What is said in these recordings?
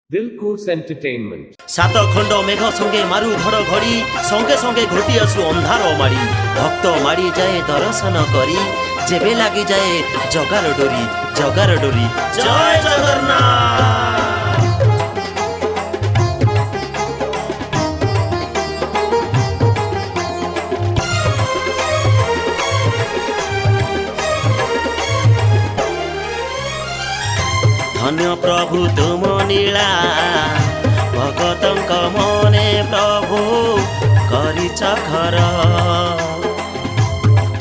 Dilko's Entertainment. সাত খণ্ড মেঘ সঙ্গে মারু ঘড় ঘড়ি সঙ্গে সঙ্গে ঘটি আসু ଅନ୍ଧାର ମାଡ଼ି ଭକ୍ତ ମାଡ଼ି ଯାଏ ଦର୍ଶନ କରି ଯେବେ ଲାଗି ଯାଏ ଜଗାର ଡୋରି ଜୟ ଜଗନ୍ନାଥ। ଧନ୍ୟ ପ୍ରଭୁ ତୁମ ନୀଳା ଭଗତଙ୍କ ମନେ ପ୍ରଭୁ କରିଛ ଘର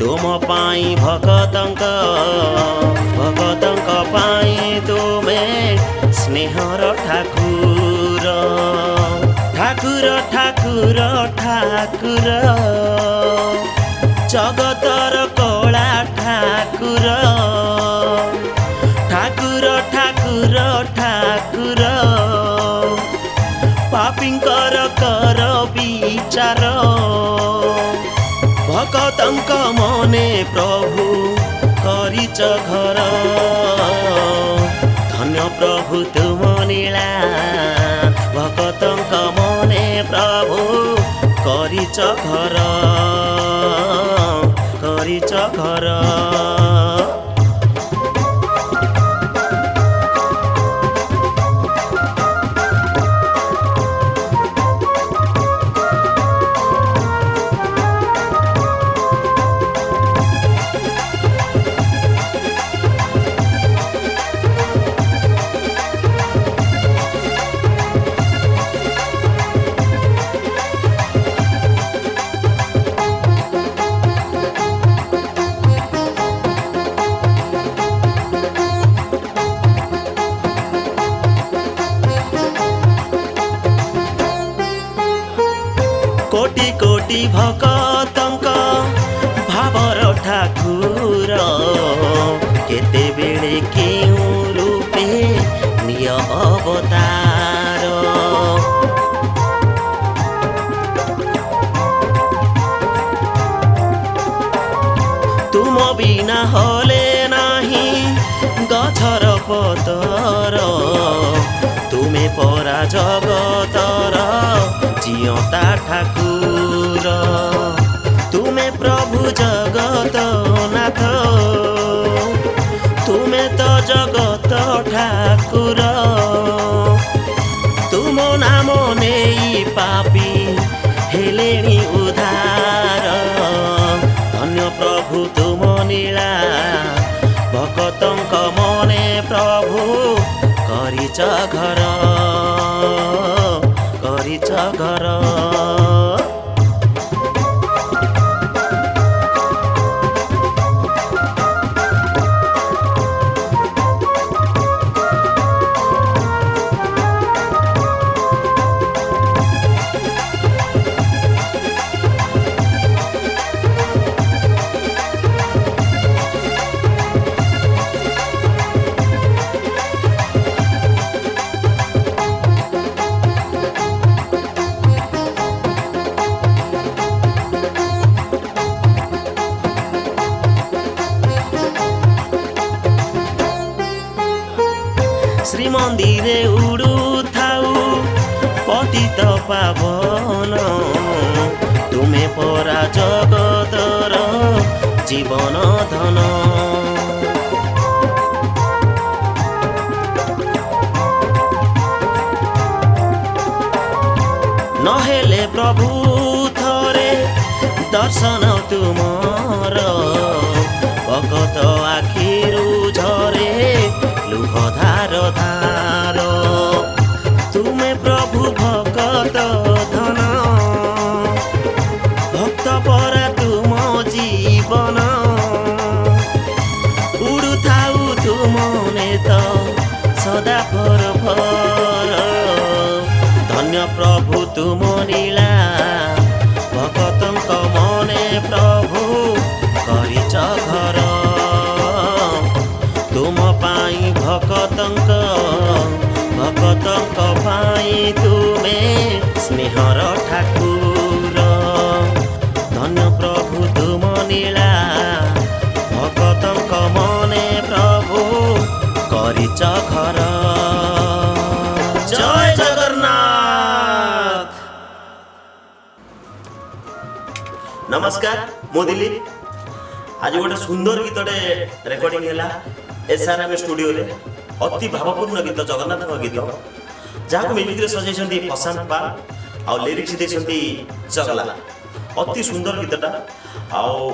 ତୁମ ପାଇଁ ଭଗତଙ୍କ ପାଇଁ ତୁମେ ସ୍ନେହର ଠାକୁର ଜଗତର କଳା ଠାକୁର ପାପୀଙ୍କର କର ବିଚାର ଭଗତଙ୍କ ମନେ ପ୍ରଭୁ କରିଛ ଘର ଧନ୍ୟ ପ୍ରଭୁ ତୁମ ନୀଳା ଭଗତଙ୍କ ମନେ ପ୍ରଭୁ କରିଛ ଘର କୋଟି କୋଟି ଭକ୍ତଙ୍କ ଭାବର ଠାକୁର କେତେବେଳେ କେଉଁ ରୂପେ ନିୟ ଅବତାର ତୁମ ବିନା ହଲେ ନାହିଁ ଗଛର ପତର ତୁମେ ପରା ଜଗତର ଜିଅନ୍ତା ଠାକୁର ତୁମେ ପ୍ରଭୁ ଜଗତ ନାଥ ତୁମେ ତ ଜଗତ ଠାକୁର ତୁମ ନାମ ନେଇ ପାପୀ ହେଲେଣି ଉଦ୍ଧାର ଧନ୍ୟ ପ୍ରଭୁ ତୁମ ନୀଳା ଭଗତଙ୍କ ମନେ ପ୍ରଭୁ କରିଛ ଘର ଶ୍ରୀମନ୍ଦିରେ ଉଡ଼ୁଥାଉ ପତିତ ପାବନ ତୁମେ ପରା ଜଗତର ଜୀବନ ଧନ ନହେଲେ ପ୍ରଭୁ ଥରେ ଦର୍ଶନ ତୁମର ଭଗତ ଆଖିରୁ ଝରେ ଲୁହ ଧାର ତୁମେ ପ୍ରଭୁ ଭଗତ ଧନ ଭକ୍ତ ପରା ତୁମ ଜୀବନ ଉଡ଼ୁଥାଉ ତୁମ ନେତ ସଦା ଭର ଧନ୍ୟ ପ୍ରଭୁ ତୁମ ନୀଳା ଭଗତଙ୍କ ମନେ ପ୍ରଭୁ କରିଛ ଘର ତୁମ ପାଇଁ ଭଗତଙ୍କ ପାଇଁ ତୁମେ ସ୍ନେହର ଠାକୁର ଧନ୍ୟ ପ୍ରଭୁ ତୁମ ନୀଳା ଭଗତଙ୍କ ମନେ ପ୍ରଭୁ କରିଛ ଘର ଜୟ नमस्कार मो दिलीप आज गोटे सुंदर गीतटे रेकर्डिंग है एसआरएम स्टूडियो रे अति भावपूर्ण गीत जगन्नाथ गीत जहाँ म्यूजिक रे सजाई प्रशांत पाल आउ लिरिक्स देछंती चगला अति सुंदर गीतटा आउ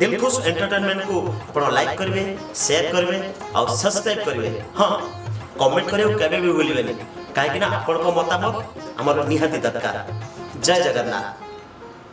दिलखुश एंटरटेनमेंट को आपण लाइक करेंगे शेयर करेंगे और सब्सक्राइब करेंगे हाँ कमेंट करेंगे केबे भी भूलिबेनी काहे कि ना आपण को मतामत हमर निहाती दरकार जय जगन्नाथ।